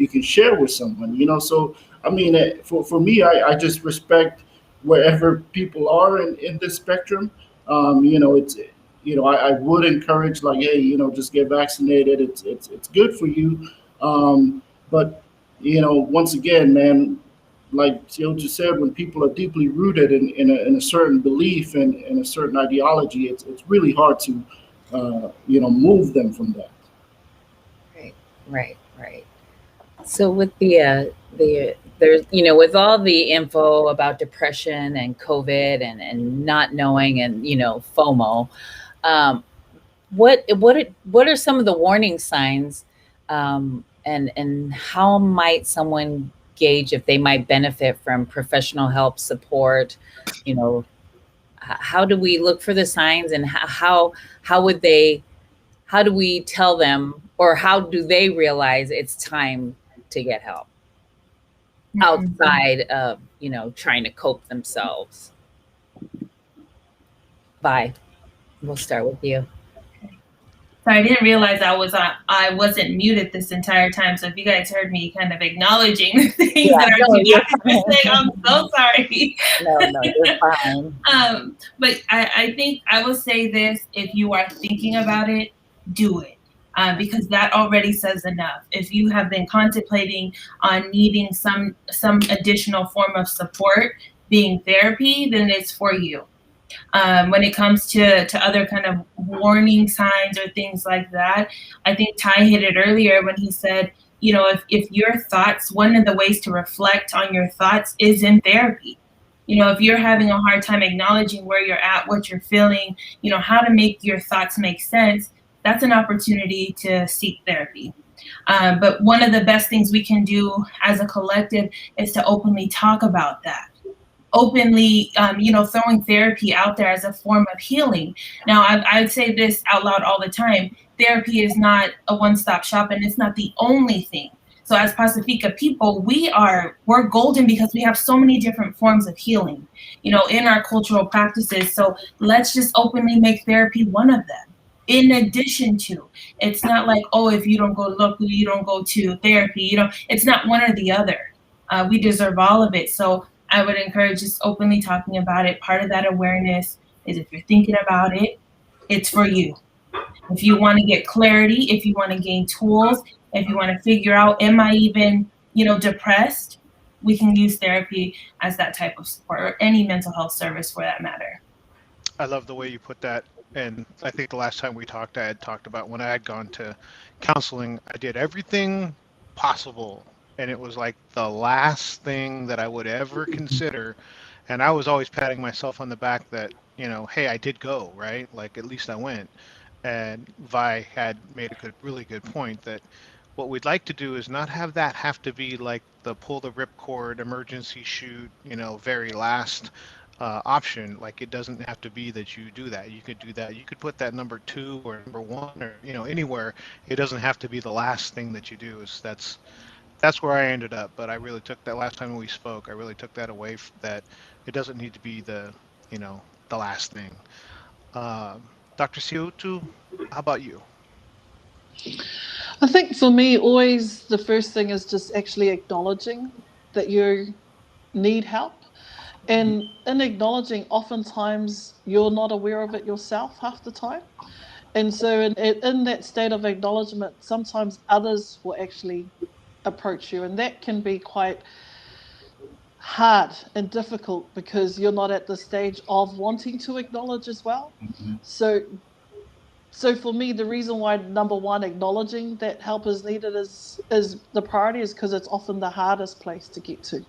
can share with someone. So I mean, for me, I just respect wherever people are in this spectrum. It's I would encourage, like, hey, just get vaccinated. It's good for you. But once again, man, like Teal just said, when people are deeply rooted in a certain belief and in a certain ideology, it's really hard to move them from that. Right. So with there's with all the info about depression and COVID and not knowing and FOMO, what are some of the warning signs, and how might someone gauge if they might benefit from professional help, support? How do we look for the signs, and how do we tell them, or how do they realize it's time to get help outside of trying to cope themselves? Vi, we'll start with you. So I didn't realize I wasn't muted this entire time. So if you guys heard me kind of acknowledging the things that our two doctors were saying, I'm so sorry. No, you're fine. But I think I will say this: if you are thinking about it, do it. Because that already says enough. If you have been contemplating on needing some additional form of support, being therapy, then it's for you. When it comes to other kind of warning signs or things like that, I think Ty hit it earlier when he said, if your thoughts, one of the ways to reflect on your thoughts is in therapy. If you're having a hard time acknowledging where you're at, what you're feeling, how to make your thoughts make sense, that's an opportunity to seek therapy. But one of the best things we can do as a collective is to openly talk about that. openly, throwing therapy out there as a form of healing. Now, I'd say this out loud all the time. Therapy is not a one-stop shop, and it's not the only thing. So as Pacifica people, we're golden because we have so many different forms of healing, in our cultural practices. So let's just openly make therapy one of them. In addition to, it's not like, oh, if you don't go locally, you don't go to therapy. It's not one or the other. We deserve all of it. So I would encourage just openly talking about it. Part of that awareness is, if you're thinking about it, it's for you. If you want to get clarity, if you want to gain tools, if you want to figure out, am I even, depressed? We can use therapy as that type of support, or any mental health service for that matter. I love the way you put that. And I think the last time we talked, I had talked about when I had gone to counseling, I did everything possible. And it was like the last thing that I would ever consider. And I was always patting myself on the back that, hey, I did go, right? Like, at least I went. And Vi had made a really good point that what we'd like to do is not have that have to be like the pull the ripcord, emergency shoot, very last option. Like, it doesn't have to be that you do that. You could do that. You could put that number 2 or number 1 or anywhere. It doesn't have to be the last thing that you do. That's where I ended up. But I really took that last time we spoke. I really took that away. That it doesn't need to be the the last thing. Dr. Siautu, how about you? I think for me, always the first thing is just actually acknowledging that you need help. And in acknowledging, oftentimes you're not aware of it yourself half the time. And so in that state of acknowledgement, sometimes others will actually approach you. And that can be quite hard and difficult because you're not at the stage of wanting to acknowledge as well. Mm-hmm. So for me, the reason why, number one, acknowledging that help is needed is the priority, is because it's often the hardest place to get to.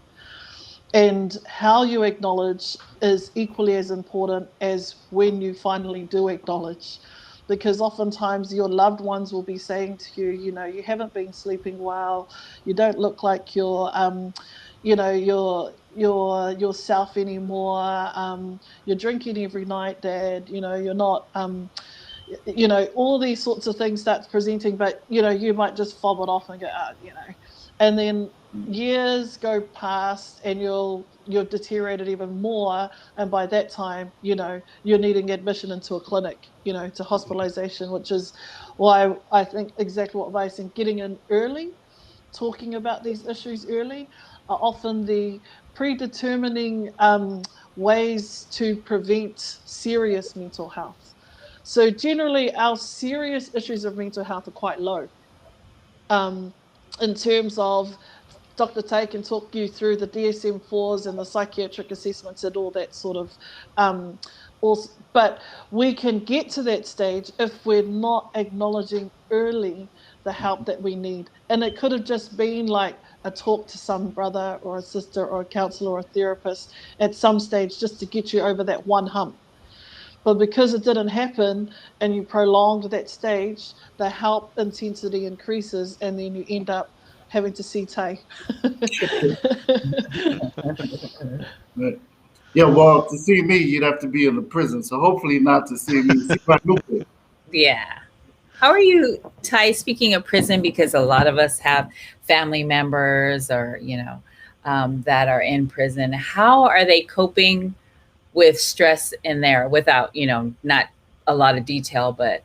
And how you acknowledge is equally as important as when you finally do acknowledge. Because oftentimes your loved ones will be saying to you, you haven't been sleeping well, you don't look like you're yourself anymore, you're drinking every night, Dad, you're not, all these sorts of things start presenting, but, you might just fob it off and go, and then years go past and you've deteriorated even more, and by that time you're needing admission into a clinic, to hospitalization, which is why I think exactly what Va's saying, getting in early, talking about these issues early are often the predetermining ways to prevent serious mental health. So generally our serious issues of mental health are quite low. In terms of, Dr. Tay can talk you through the DSM-4s and the psychiatric assessments and all that sort of, but we can get to that stage if we're not acknowledging early the help that we need. And it could have just been like a talk to some brother or a sister or a counselor or a therapist at some stage just to get you over that one hump. But because it didn't happen and you prolonged that stage, the help intensity increases, and then you end up having to see Tay. Right. Yeah, well, to see me, you'd have to be in the prison. So hopefully not to see me. Yeah. How are you, Ty, speaking of prison, because a lot of us have family members or, that are in prison. How are they coping with stress in there without, not a lot of detail, but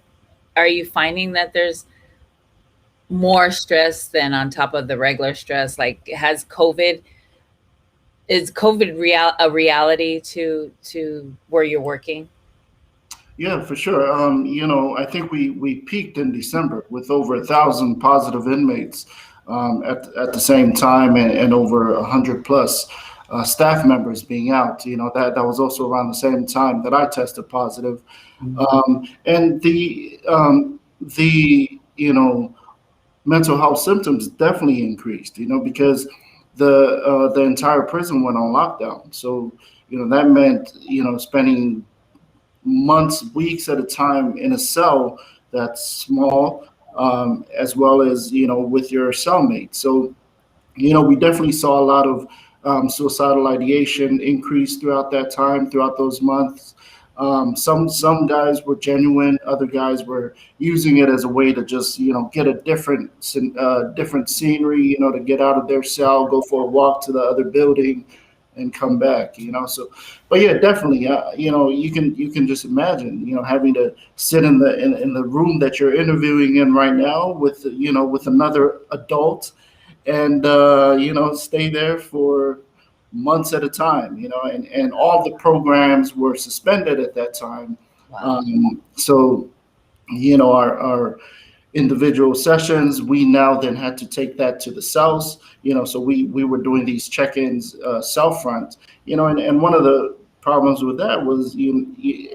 are you finding that there's more stress than on top of the regular stress? Like, is COVID a reality to where you're working? Yeah, for sure. I think we peaked in December with over 1,000 positive inmates at the same time, and over 100 plus staff members being out. That was also around the same time that I tested positive. Mm-hmm. And the mental health symptoms definitely increased, because the entire prison went on lockdown. So, that meant, spending months, weeks at a time in a cell that's small, as well as, with your cellmate. So, we definitely saw a lot of Suicidal ideation increased throughout that time, throughout those months. Some guys were genuine, other guys were using it as a way to just get a different scenery, to get out of their cell, go for a walk to the other building, and come back. So, but yeah, definitely, you can just imagine, having to sit in the room that you're interviewing in right now with with another adult, and stay there for months at a time, and all the programs were suspended at that time. Wow. So, our individual sessions, we now then had to take that to the cells, so we were doing these check-ins cell front, and one of the problems with that was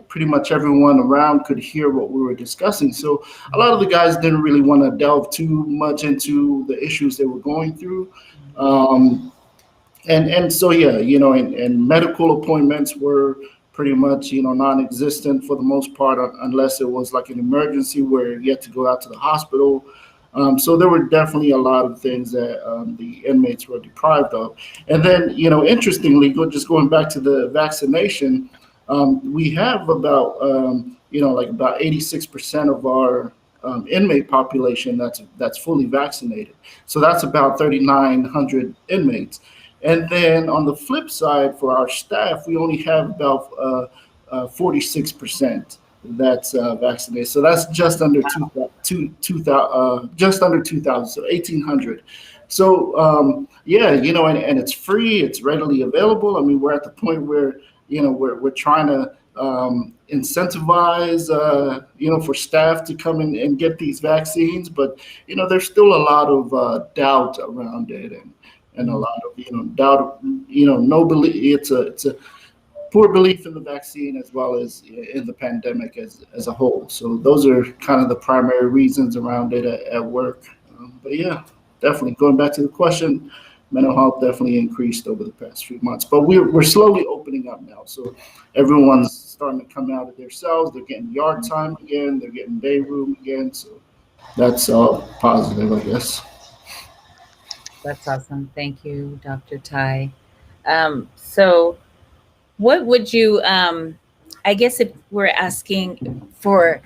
pretty much everyone around could hear what we were discussing. So a lot of the guys didn't really want to delve too much into the issues they were going through. And so yeah, and medical appointments were pretty much non-existent for the most part, unless it was like an emergency where you had to go out to the hospital. So there were definitely a lot of things that the inmates were deprived of. And then interestingly, just going back to the vaccination, we have about like about 86% of our inmate population that's fully vaccinated. So that's about 3,900 inmates. And then on the flip side, for our staff, we only have about 46% that's vaccinated. So that's just under 2,000, just under 2,000, so 1,800. So yeah, and it's free, it's readily available. I mean, we're at the point where we're trying to incentivize for staff to come in and get these vaccines, but there's still a lot of doubt around it, and a lot of doubt, no belief. It's a poor belief in the vaccine as well as in the pandemic as a whole. So those are kind of the primary reasons around it at work. But yeah, definitely going back to the question, mental health definitely increased over the past few months. But we're slowly opening up now. So everyone's starting to come out of their cells. They're getting yard time again. They're getting day room again. So that's all positive, I guess. That's awesome. Thank you, Dr. Tai. So what would you, I guess if we're asking for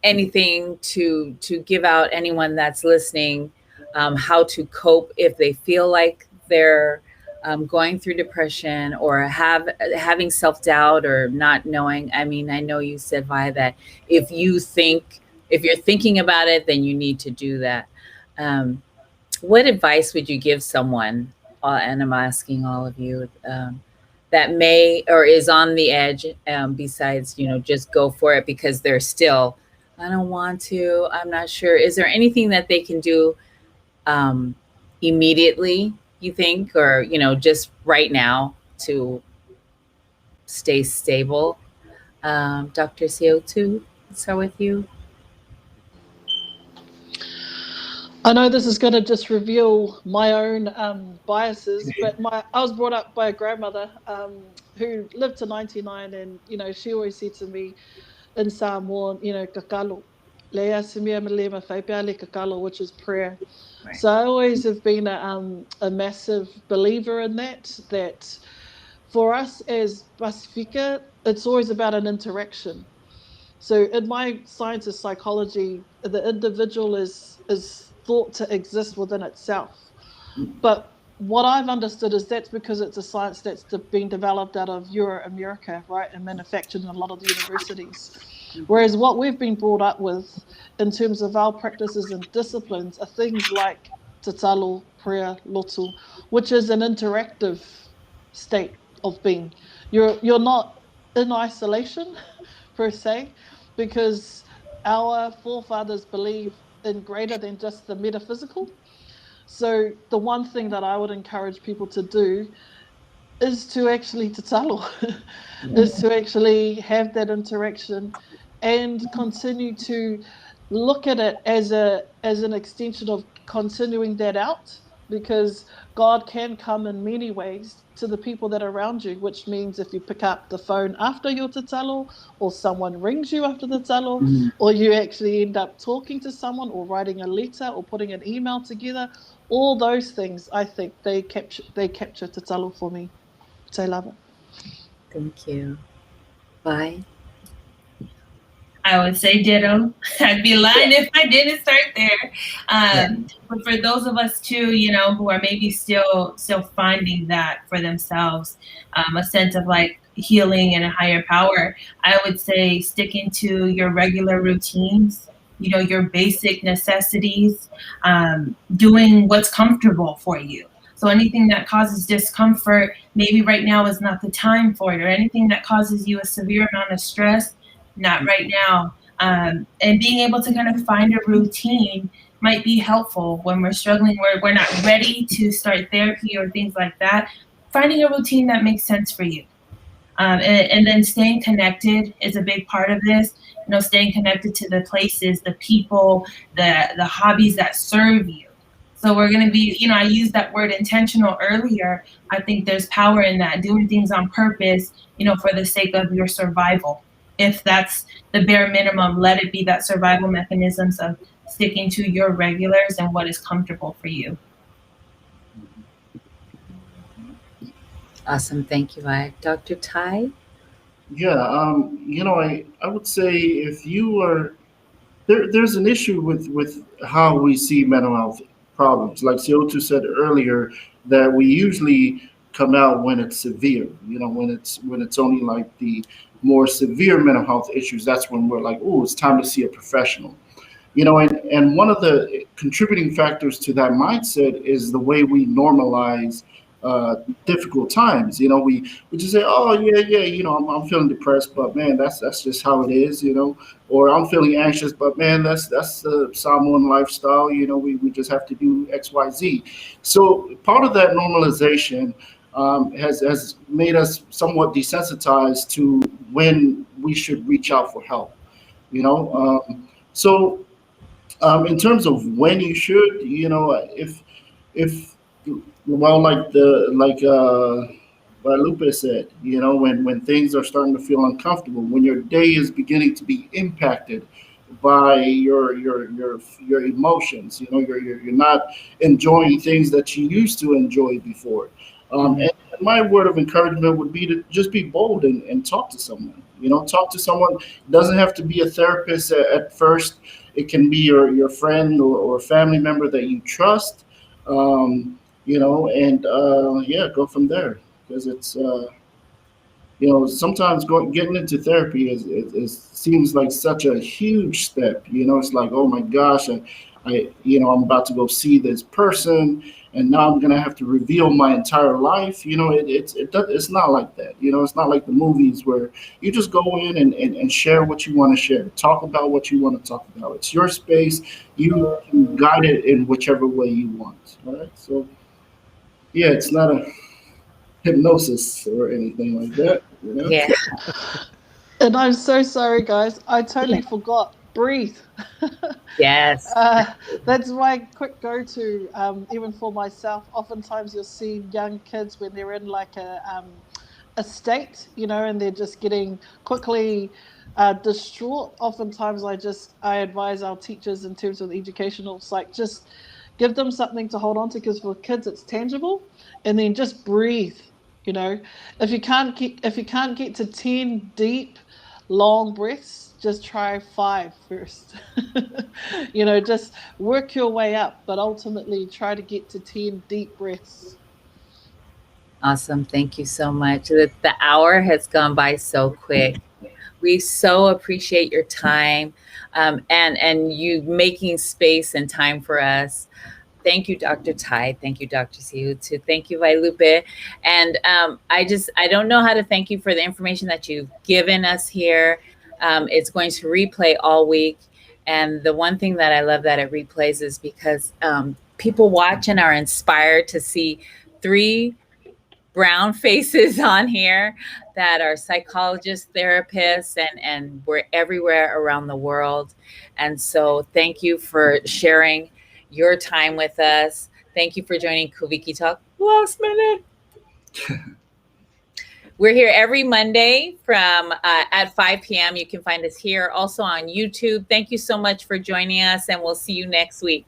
anything to give out anyone that's listening, how to cope if they feel like they're going through depression or having self-doubt or not knowing. I mean, I know you said, Vi, that if you're thinking about it, then you need to do that. What advice would you give someone, and I'm asking all of you, that may or is on the edge, besides, just go for it because they're still, I don't want to, I'm not sure. Is there anything that they can do immediately, you think, or, just right now to stay stable? Dr. Siautu, let's start with you. I know this is going to just reveal my own biases, but I was brought up by a grandmother who lived to 99, and she always said to me in Samoan, kakalo, lea semia malema whaipeale kakalo, which is prayer. Right. So I always have been a massive believer in that for us as Pasifika, it's always about an interaction. So in my science of psychology, the individual is thought to exist within itself. But what I've understood is that's because it's a science that's been developed out of Euro-America, right, and manufactured in a lot of the universities. Whereas what we've been brought up with in terms of our practices and disciplines are things like tatalo, prayer, lotu, which is an interactive state of being. You're not in isolation per se, because our forefathers believe in greater than just the metaphysical. So the one thing that I would encourage people to do is to actually tatalo, is to actually have that interaction and continue to look at it as an extension of continuing that out, because God can come in many ways to the people that are around you, which means if you pick up the phone after your tatalo, or someone rings you after the tatalo, or you actually end up talking to someone or writing a letter or putting an email together, all those things, I think they capture Te Talo for me. Te lava. Thank you. Bye. I would say ditto. I'd be lying if I didn't start there. But for those of us too, who are maybe still finding that for themselves, a sense of like healing and a higher power, I would say sticking to your regular routines, your basic necessities, doing what's comfortable for you. So anything that causes discomfort, maybe right now is not the time for it, or anything that causes you a severe amount of stress, not right now. And being able to kind of find a routine might be helpful when we're struggling, where we're not ready to start therapy or things like that. Finding a routine that makes sense for you. And then staying connected is a big part of this. Staying connected to the places, the people, the hobbies that serve you. So we're going to be, I used that word intentional earlier. I think there's power in that, doing things on purpose, for the sake of your survival. If that's the bare minimum, let it be that survival mechanisms of sticking to your regulars and what is comfortable for you. Awesome. Thank you, Dr. Ty. Yeah, I would say if you are there's an issue with how we see mental health problems. Like Siautu said earlier, that we usually come out when it's severe. When it's only like the more severe mental health issues. That's when we're like, oh, it's time to see a professional. And one of the contributing factors to that mindset is the way we normalize difficult times. We just say, oh yeah, I'm feeling depressed, but man, that's just how it is. Or I'm feeling anxious, but man, that's the Samoan lifestyle. We just have to do X, Y, Z. So part of that normalization has made us somewhat desensitized to when we should reach out for help. So in terms of when you should, if well, like Vaelupe said, when things are starting to feel uncomfortable, when your day is beginning to be impacted by your emotions, you're not enjoying things that you used to enjoy before. And my word of encouragement would be to just be bold and talk to someone. Talk to someone. It doesn't have to be a therapist at first. It can be your friend or family member that you trust. And yeah, go from there, because it's sometimes getting into therapy is seems like such a huge step. It's like, oh my gosh, I'm about to go see this person, and now I'm gonna have to reveal my entire life. It's not like that. It's not like the movies where you just go in and share what you want to share, talk about what you want to talk about. It's your space. You can guide it in whichever way you want. All right, so yeah, it's not a hypnosis or anything like that. Yeah. And I'm so sorry, guys. I totally forgot. Breathe. Yes. That's my quick go-to. Even for myself, oftentimes you'll see young kids when they're in like a state, and they're just getting quickly distraught. Oftentimes, I advise our teachers in terms of the educational psych, just give them something to hold on to, because for kids it's tangible, and then just breathe. If you can't get to 10 deep long breaths, just try 5 first. Just work your way up, but ultimately try to get to 10 deep breaths. Awesome. Thank you so much. The hour has gone by so quick. We so appreciate your time and you making space and time for us. Thank you, Dr. Ty. Thank you, Dr. Siautu. Thank you, Vaelupe. And I don't know how to thank you for the information that you've given us here. It's going to replay all week. And the one thing that I love that it replays is because people watch and are inspired to see 3 brown faces on here that are psychologists, therapists, and we're everywhere around the world. And so thank you for sharing your time with us. Thank you for joining Koviki Talk last minute. We're here every Monday from at 5 p.m. You can find us here, also on YouTube. Thank you so much for joining us, and we'll see you next week.